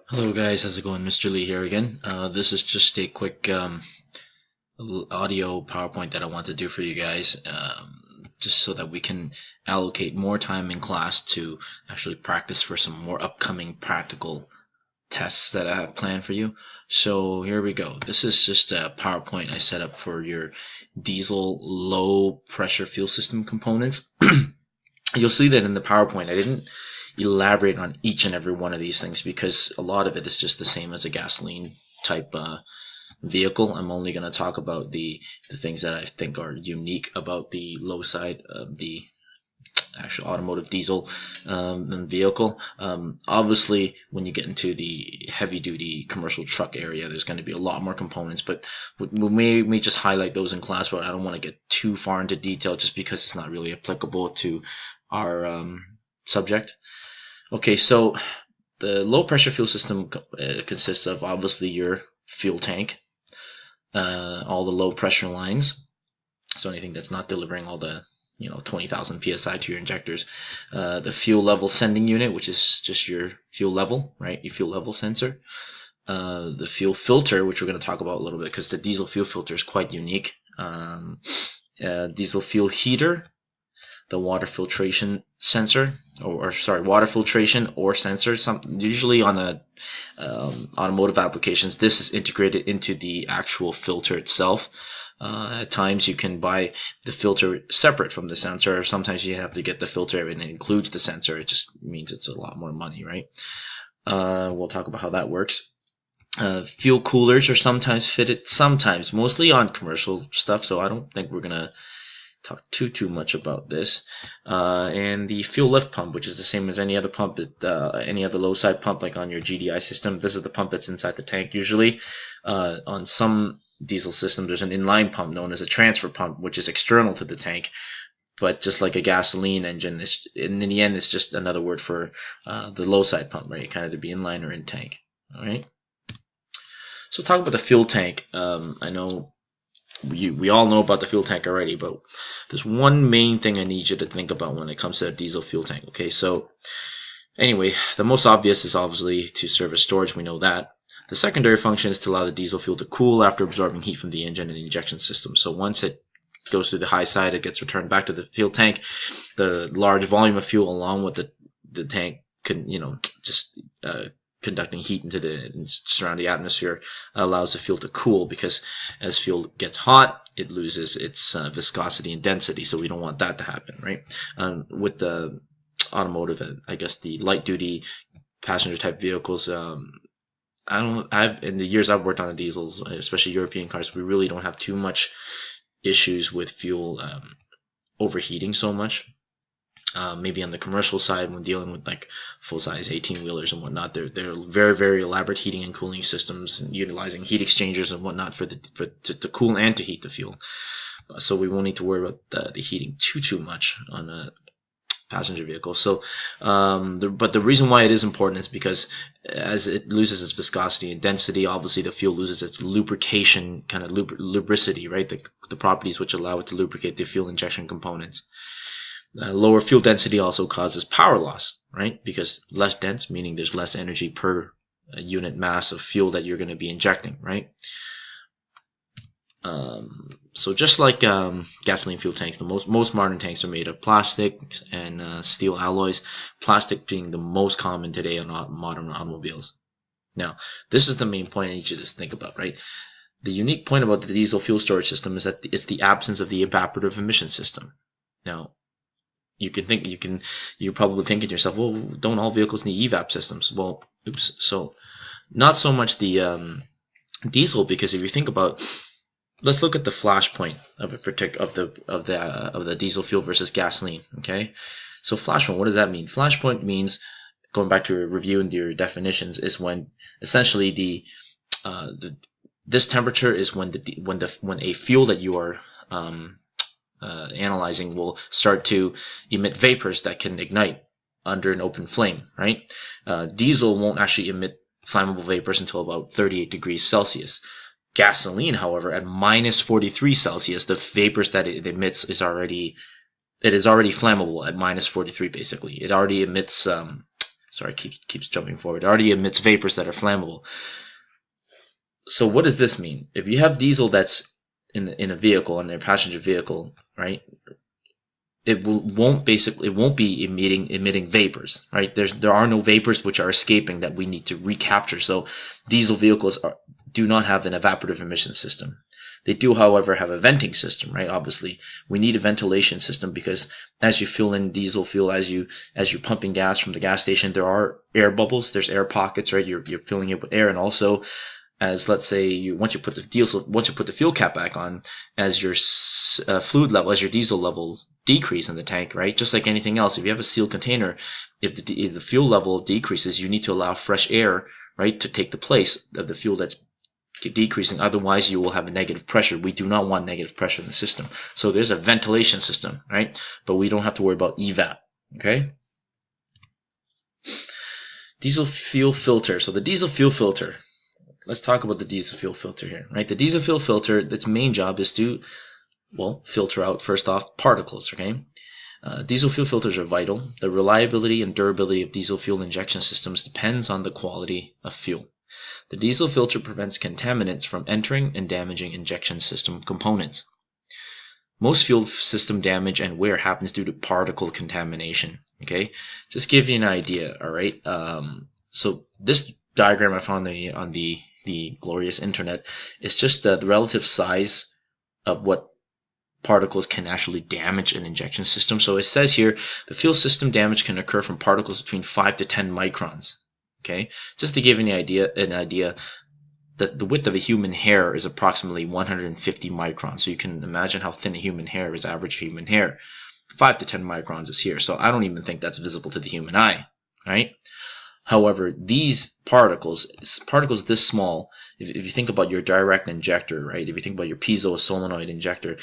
Hello guys, how's it going? Mr. Lee here again. This is just a quick audio PowerPoint that I want to do for you guys, just so that we can allocate more time in class to actually practice for some more upcoming practical tests that I have planned for you. So here we go. This is just a PowerPoint I set up for your diesel low pressure fuel system components. You'll see that in the PowerPoint I didn't elaborate on each and every one of these things because a lot of it is just the same as a gasoline type vehicle. I'm only going to talk about the things that I think are unique about the low side of the actual automotive diesel vehicle. Obviously, when you get into the heavy duty commercial truck area, there's going to be a lot more components, but we may just highlight those in class, but I don't want to get too far into detail just because it's not really applicable to our subject. Okay, so the low pressure fuel system consists of obviously your fuel tank, all the low pressure lines, so anything that's not delivering all the 20,000 psi to your injectors, the fuel level sending unit, which is just your fuel level, right? Your fuel level sensor, the fuel filter, which we're going to talk about a little bit because the diesel fuel filter is quite unique. Diesel fuel heater, the water filtration sensor, or sorry, water filtration or sensor. Usually on the automotive applications, this is integrated into the actual filter itself. At times you can buy the filter separate from the sensor, or sometimes you have to get the filter and it includes the sensor. It just means it's a lot more money, right? We'll talk about how that works. Fuel coolers are sometimes fitted, sometimes, mostly on commercial stuff, so I don't think we're going to talk too much about this. And the fuel lift pump, which is the same as any other pump that any other low side pump like on your GDI system. This is the pump that's inside the tank usually. On some diesel systems, there's an inline pump known as a transfer pump, which is external to the tank. But just like a gasoline engine, in the end, it's just another word for the low side pump, right? Kind of to be inline or in tank. All right. So talk about the fuel tank. I know we all know about the fuel tank already, but there's one main thing I need you to think about when it comes to a diesel fuel tank. Okay, so anyway, the most obvious is obviously to serve as storage. We know that. The secondary function is to allow the diesel fuel to cool after absorbing heat from the engine and the injection system. So once it goes through the high side, it gets returned back to the fuel tank. The large volume of fuel along with the tank can, just conducting heat into the surrounding atmosphere allows the fuel to cool, because as fuel gets hot, it loses its viscosity and density, so we don't want that to happen, right? With the automotive, I guess the light duty passenger type vehicles, in the years I've worked on the diesels, especially European cars, we really don't have too much issues with fuel overheating so much. Maybe on the commercial side, when dealing with like full-size 18-wheelers and whatnot, they're very, very elaborate heating and cooling systems, and utilizing heat exchangers and whatnot to cool and to heat the fuel. So we won't need to worry about the heating too much on a passenger vehicle. So, but the reason why it is important is because as it loses its viscosity and density, obviously the fuel loses its lubrication, kind of lubricity, right? The properties which allow it to lubricate the fuel injection components. Lower fuel density also causes power loss, right? Because less dense, meaning there's less energy per unit mass of fuel that you're going to be injecting, right? So just like gasoline fuel tanks, the most modern tanks are made of plastic and steel alloys, plastic being the most common today on modern automobiles. Now, this is the main point I need you to think about, right? The unique point about the diesel fuel storage system is that it's the absence of the evaporative emission system. Now, you're probably thinking to yourself, well, don't all vehicles need evap systems? Well, oops. So not so much the diesel, because if you think about, let's look at the flash point of the diesel fuel versus gasoline. Okay, so flash point, what does that mean? Flash point means, going back to reviewing your definitions, is when essentially this temperature is when a fuel that you are analyzing will start to emit vapors that can ignite under an open flame, right? Diesel won't actually emit flammable vapors until about 38 degrees Celsius. Gasoline, however, at minus 43 Celsius, the vapors that it emits is already flammable at minus 43. Basically, it already emits Sorry, keeps jumping forward. It already emits vapors that are flammable. So what does this mean? If you have diesel that's in a vehicle, in a passenger vehicle, right? It won't be emitting vapors, right? There are no vapors which are escaping that we need to recapture. So diesel vehicles do not have an evaporative emission system. They do, however, have a venting system, right? Obviously, we need a ventilation system because as you fill in diesel fuel, as you're pumping gas from the gas station, there are air bubbles, there's air pockets, right? You're filling it with air, and also as let's say once you put the fuel cap back on, as your fluid level, as your diesel level decrease in the tank, right? Just like anything else, if you have a sealed container, if the fuel level decreases, you need to allow fresh air, right, to take the place of the fuel that's decreasing. Otherwise, you will have a negative pressure. We do not want negative pressure in the system. So there's a ventilation system, right? But we don't have to worry about evap, okay? Diesel fuel filter. So the diesel fuel filter. Let's talk about the diesel fuel filter here, right? The diesel fuel filter, its main job is to, well, filter out, first off, particles, okay? Diesel fuel filters are vital. The reliability and durability of diesel fuel injection systems depends on the quality of fuel. The diesel filter prevents contaminants from entering and damaging injection system components. Most fuel system damage and wear happens due to particle contamination, okay? Just give you an idea, all right? So this diagram I found on the glorious internet is just the relative size of what particles can actually damage an injection system. So it says here the fuel system damage can occur from particles between 5 to 10 microns. Okay, just to give you an idea, the width of a human hair is approximately 150 microns. So you can imagine how thin a human hair is, average human hair. 5 to 10 microns is here. So I don't even think that's visible to the human eye, right? However, these particles this small, if you think about your direct injector, right? If you think about your piezo solenoid injector,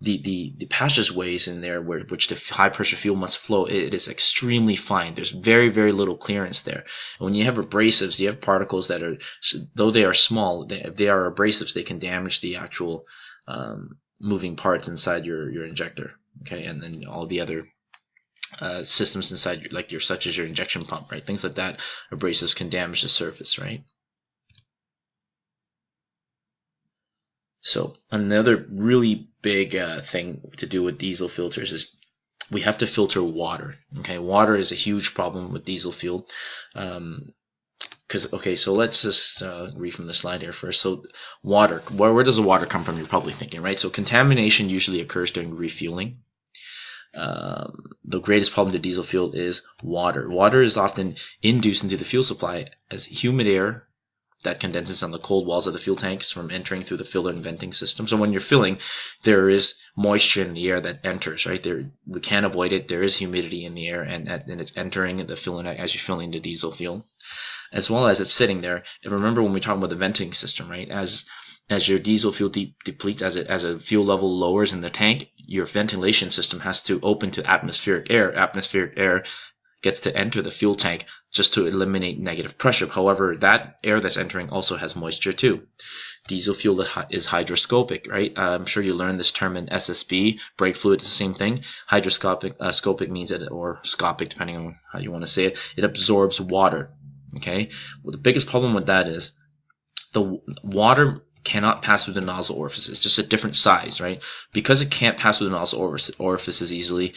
the passageways in there which the high pressure fuel must flow, it is extremely fine. There's very, very little clearance there. And when you have abrasives, you have particles that are, though they are small, if they are abrasives, they can damage the actual moving parts inside your injector. Okay, and then all the other systems inside, such as your injection pump, right? Things like that, abrasives can damage the surface, right? So another really big thing to do with diesel filters is we have to filter water. Okay, water is a huge problem with diesel fuel. So let's just read from the slide here first. So water, where does the water come from? You're probably thinking, right? So contamination usually occurs during refueling. The greatest problem to diesel fuel is water. Water is often induced into the fuel supply as humid air that condenses on the cold walls of the fuel tanks from entering through the filler and venting system. So when you're filling, there is moisture in the air that enters, right? We can't avoid it. There is humidity in the air, and it's entering the filling as you're filling the diesel fuel, as well as it's sitting there. And remember when we talk about the venting system, right? As your diesel fuel depletes, as a fuel level lowers in the tank, your ventilation system has to open to atmospheric air. Atmospheric air gets to enter the fuel tank just to eliminate negative pressure. However, that air that's entering also has moisture too. Diesel fuel is hygroscopic, right? I'm sure you learned this term in SSB. Brake fluid is the same thing. Hygroscopic scopic means that, or scopic depending on how you want to say it, it absorbs water. Okay? Well, the biggest problem with that is the water cannot pass through the nozzle orifices, just a different size, right? Because it can't pass through the nozzle orifices easily,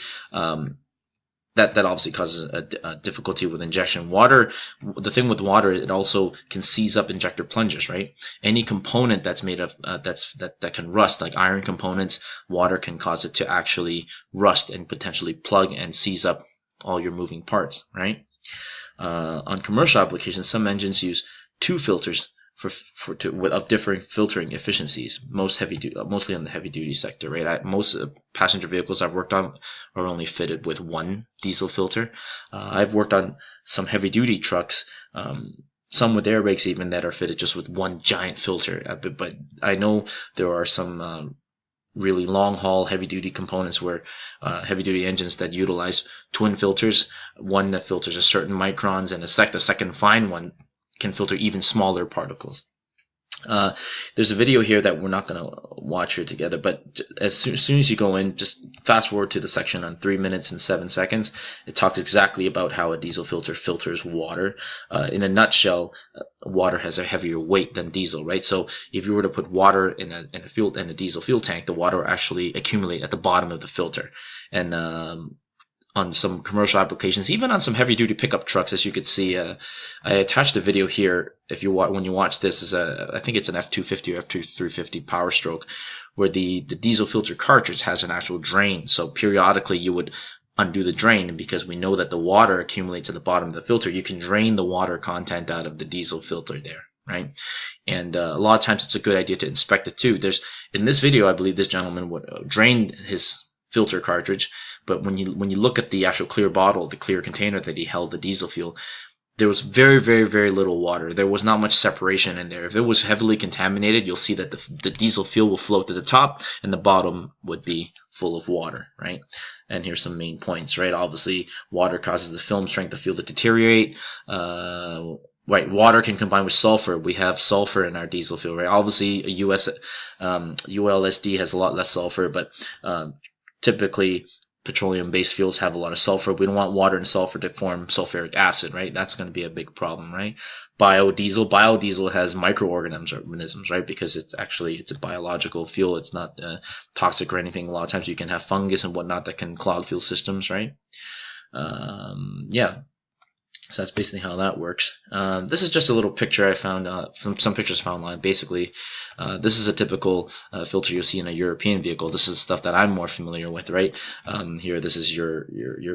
that obviously causes a difficulty with injection. Water, the thing with water, it also can seize up injector plunges, right? Any component that's made of that can rust, like iron components, water can cause it to actually rust and potentially plug and seize up all your moving parts, right? On commercial applications, some engines use two filters of differing filtering efficiencies, mostly on the heavy duty sector, right? Most passenger vehicles I've worked on are only fitted with one diesel filter. I've worked on some heavy duty trucks, some with airbags even, that are fitted just with one giant filter. But I know there are some really long haul heavy duty components where heavy duty engines that utilize twin filters, one that filters a certain microns, and the second fine one can filter even smaller particles. There's a video here that we're not going to watch here together, but as soon as you go in, just fast forward to the section on 3 minutes and 7 seconds. It talks exactly about how a diesel filter filters water. In a nutshell, water has a heavier weight than diesel, right? So if you were to put water in a diesel fuel tank, the water will actually accumulate at the bottom of the filter. And on some commercial applications, even on some heavy-duty pickup trucks, as you could see. I attached a video here. If you when you watch this, is I think it's an F250 or F350 Power Stroke, where the diesel filter cartridge has an actual drain. So periodically, you would undo the drain, and because we know that the water accumulates at the bottom of the filter, you can drain the water content out of the diesel filter there, right? And a lot of times, it's a good idea to inspect it too. In this video, I believe this gentleman would drain his filter cartridge, but when you look at the actual clear bottle, the clear container that he held the diesel fuel, there was very, very, very little water. There was not much separation in there. If it was heavily contaminated, you'll see that the diesel fuel will float to the top and the bottom would be full of water, right? And here's some main points, right? Obviously, water causes the film strength of fuel to deteriorate. Right, water can combine with sulfur. We have sulfur in our diesel fuel, right? Obviously, a ULSD has a lot less sulfur, but typically petroleum-based fuels have a lot of sulfur. We don't want water and sulfur to form sulfuric acid, right? That's going to be a big problem, right? Biodiesel has microorganisms, right? Because it's a biological fuel. It's not toxic or anything. A lot of times you can have fungus and whatnot that can clog fuel systems, right? Yeah. So that's basically how that works. This is just a little picture I found from some pictures I found online. Basically, this is a typical filter you'll see in a European vehicle. This is stuff that I'm more familiar with, right? Here, this is your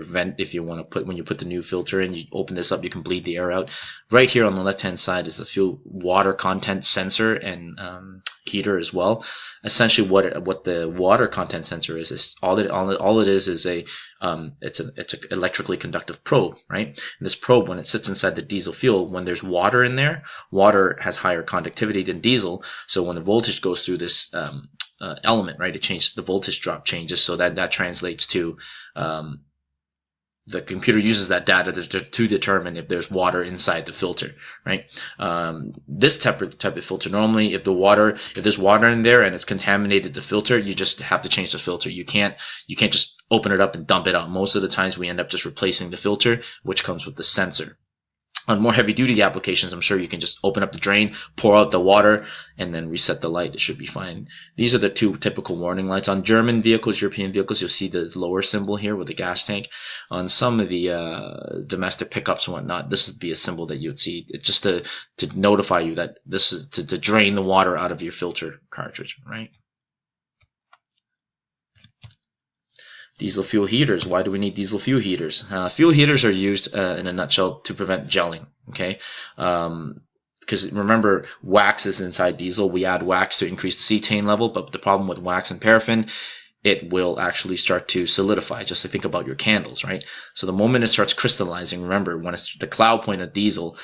vent. If you want to when you put the new filter in, you open this up, you can bleed the air out. Right here on the left-hand side is the fuel water content sensor and heater as well. Essentially, what the water content sensor is all it is a it's an electrically conductive probe, right? And this probe, when it sits inside the diesel fuel, when there's water in there, water has higher conductivity than diesel. So when the voltage goes through this element, right, it changes, the voltage drop changes, so that translates to the computer uses that data to determine if there's water inside the filter, right? This type of filter, normally if there's water in there and it's contaminated the filter, you just have to change the filter. You can't just open it up and dump it out. Most of the times we end up just replacing the filter, which comes with the sensor. On more heavy-duty applications, I'm sure you can just open up the drain, pour out the water, and then reset the light. It should be fine. These are the two typical warning lights. On German vehicles, European vehicles, you'll see the lower symbol here with the gas tank. On some of the domestic pickups and whatnot, this would be a symbol that you would see. It's just to notify you that this is to drain the water out of your filter cartridge, right? Diesel fuel heaters. Why do we need diesel fuel heaters? Fuel heaters are used, in a nutshell, to prevent gelling. Okay, because remember, wax is inside diesel. We add wax to increase the cetane level, but the problem with wax and paraffin, it will actually start to solidify. Just to think about your candles, right? So the moment it starts crystallizing, remember, when it's the cloud point of diesel,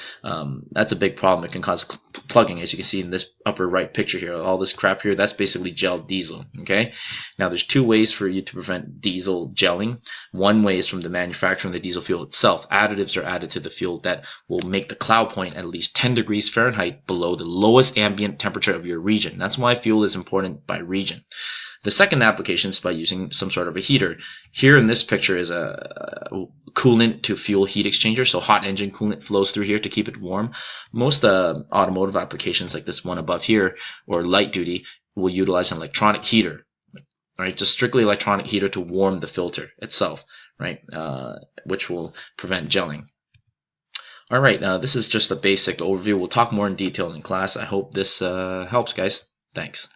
that's a big problem. It can cause plugging, as you can see in this upper right picture here. All this crap here, that's basically gelled diesel. Okay. Now there's two ways for you to prevent diesel gelling. One way is from the manufacturing of the diesel fuel itself. Additives are added to the fuel that will make the cloud point at least 10 degrees Fahrenheit below the lowest ambient temperature of your region. That's why fuel is important by region. The second application is by using some sort of a heater. Here in this picture is a coolant to fuel heat exchanger. So hot engine coolant flows through here to keep it warm. Most automotive applications like this one above here, or light duty, will utilize an electronic heater. Right, just strictly electronic heater to warm the filter itself, right, which will prevent gelling. All right, this is just a basic overview. We'll talk more in detail in class. I hope this helps, guys. Thanks.